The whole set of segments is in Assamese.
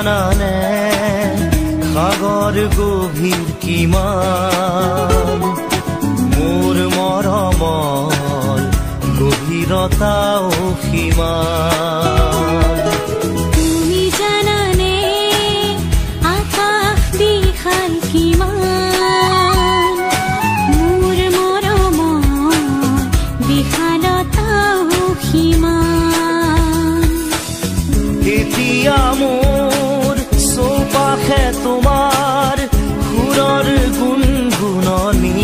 জানানে সাগৰ গভীৰ কিমান মোৰ মৰমৰ গভীৰতাও সীমান তুমি জানানে আকাশ বিশাল কিমান মোৰ মৰমৰ বিশালতাও সীমান এতিয়া মোৰ চৌপাশে তোমাৰ সুৰৰ গুণগুণনি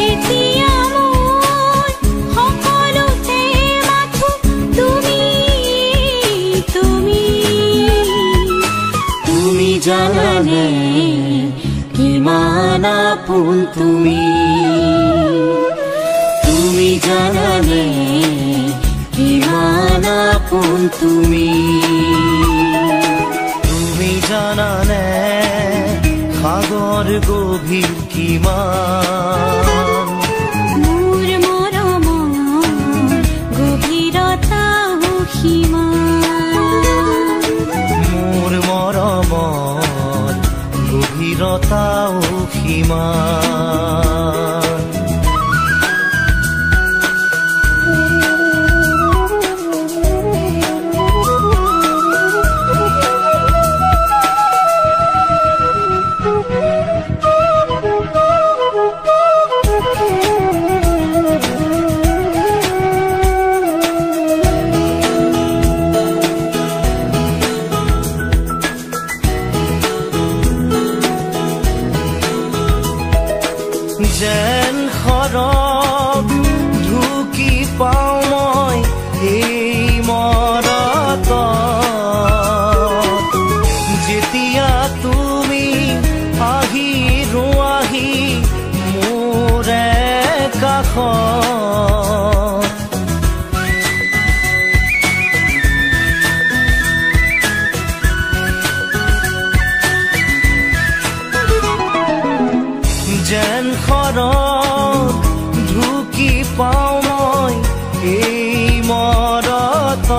এতিয়া মোৰ সকলোতে মাথো তুমি তুমি তুমি জানানে কিমান আপোন তুমি তুমি জানানে কিমান আপোন তুমি তুমি জানানে সাগৰ গভীৰ কিমান মোৰ মৰমৰ গভীৰতাও সীমান মোৰ মৰমৰ গভীৰতাও সীমান যেন সৰগ ঢুকি পাওঁ মই এই মৰতত যেতিয়া তুমি আহি ৰোৱাহি মোৰে কাষত যেন সৰগ ঢুকি পাওঁ মই এই মৰতত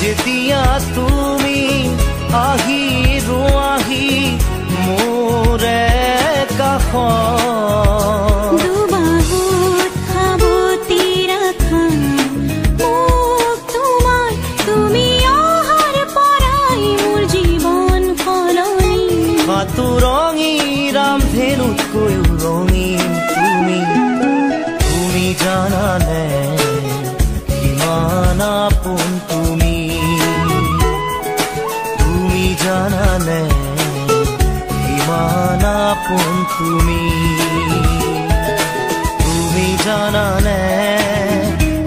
যেতিয়া তুমি আহি ৰোৱাহি মোৰে কাষত দুবাহুত সাৱটি ৰাখা মোক তোমাৰ তুমি অহাৰ পৰাই মোৰ জীৱন সলনি সাঁতুৰঙী ৰামধেনুতকৈও ৰঙীন তুমি তুমি জানানে কিমান আপোন তুমি তুমি জানানে কিমান আপোন তুমি তুমি জানানে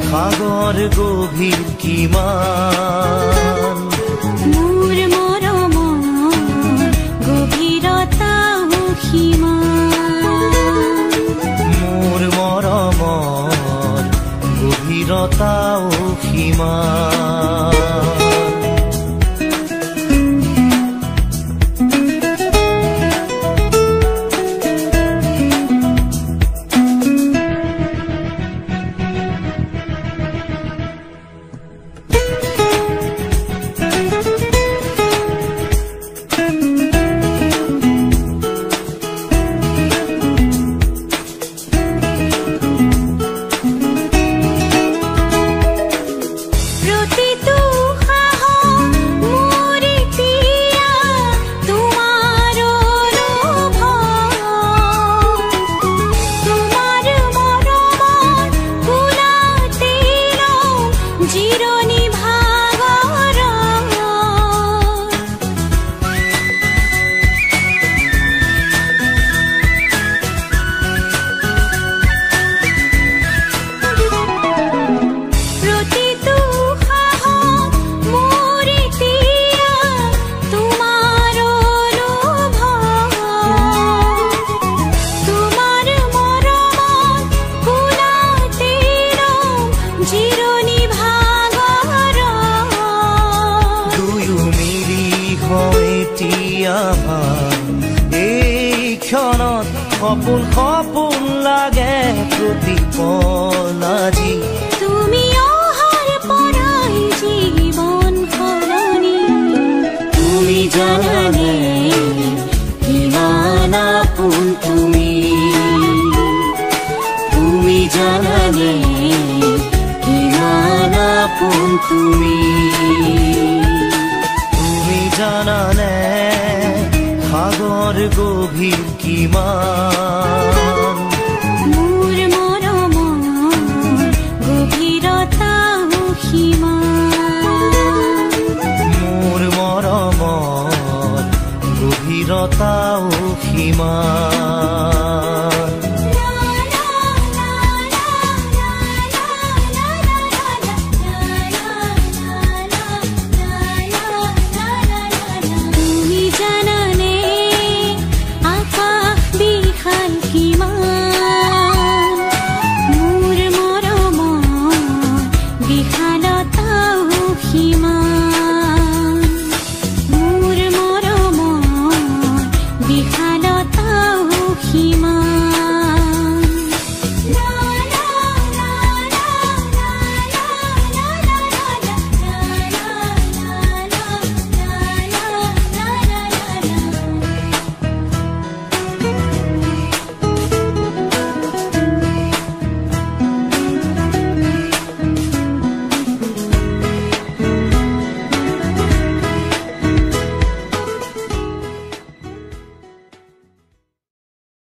সাগৰ গভীৰ কিমান মোৰ মৰমৰ গভীৰতাও সীমান মোৰ মৰমৰ গভীৰতাও সীমান প্ৰতিটো সাহস মোৰ এতিয়া তোমাৰ অনুভৱ তোমাৰ মৰমৰ কোলাতে লওঁ জিৰণি ভাগৰত প্ৰতিটো সাহস মোৰ এতিয়া তোমাৰ অনুভৱ তোমাৰ মৰমৰ কোলাতে লওঁ জিৰণি ভাগৰত দুয়ো মিলি হয় এতিয়া এই ক্ষণত সপোন সপোন লাগে প্ৰতি পল আজি তুমি অহাৰ পৰাই জানানে কিমান আপোন তুমি জানানে কিমান আপোন তুমি জানানে সাগৰ গভীৰ কিমান মোৰ মৰমৰ গভীৰতাও সিমান মোৰ মৰমৰ গভীৰতাও সিমান